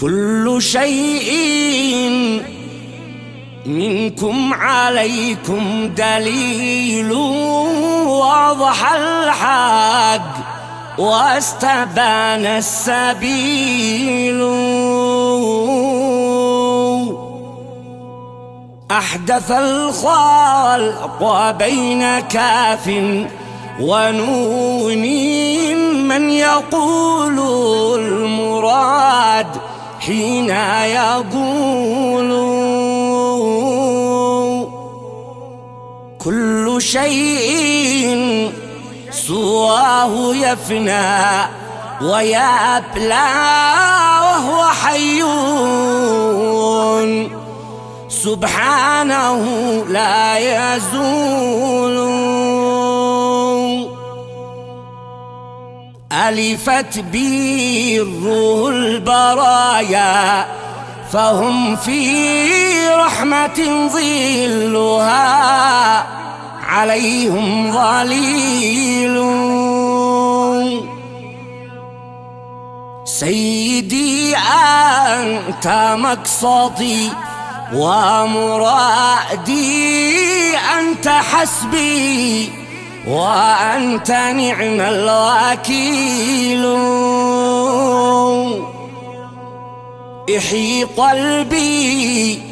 كل شيء منكم عليكم دليل، واضح الحق واستبان السبيل. أحدث الخلق بين كاف ونون، من يقول المراد حين يقول. كل شيء سواه يفنى ويبلى، وهو حي سبحانه لا يزول. ألفت به الروح البرايا، فهم في رحمة ظلها عليهم ظليل. سيدي أنت مقصدي ومرادي، أنت حسبي وأنت نعم الوكيل. احيي قلبي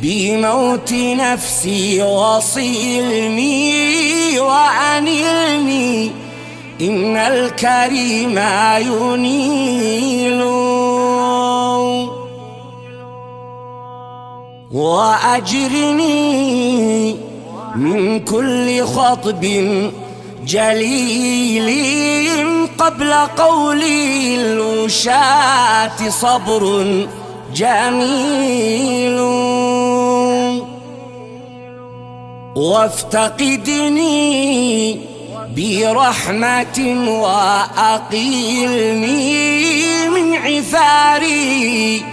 بموت نفسي، وصلني وأنلني إن الكريم ينيل. وأجرني من كل خطب جليل، قبل قولي الوشاة صبر جميل. وافتقدني برحمة وأقيلني من عثاري،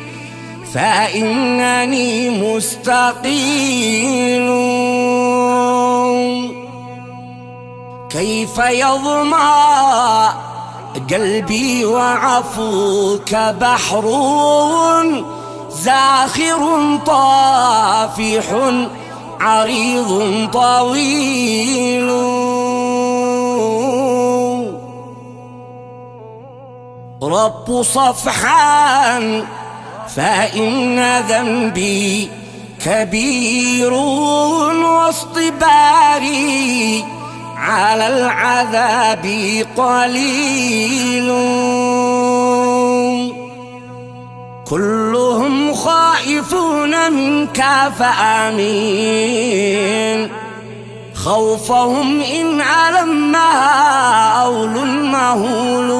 فإنني مستقيل. كيف يظمأ قلبي وعفوك بحر زاخر طافح عريض طويل. رب صفحا فإن ذنبي كبير، واصطباري على العذاب قليل. كلهم خائفون منك فآمين، خوفهم إن ألمها أول مهول.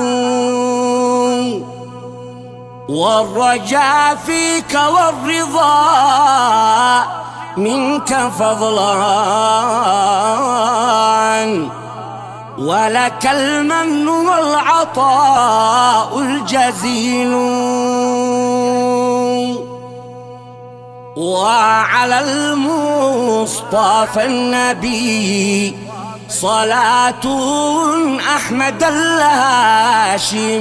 والرجاء فيك والرضا منك فضلا، ولك المن والعطاء الجزيل. وعلى المصطفى النبي صلاة أحمد الهاشمي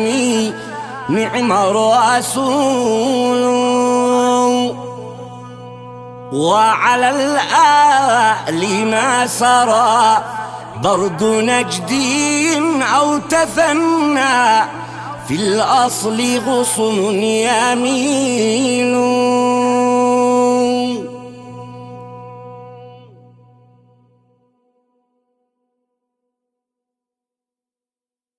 نعم الرسول. وعلى الآل ما سرى برد نجد أو تثنى، في الأصل غصن يميل.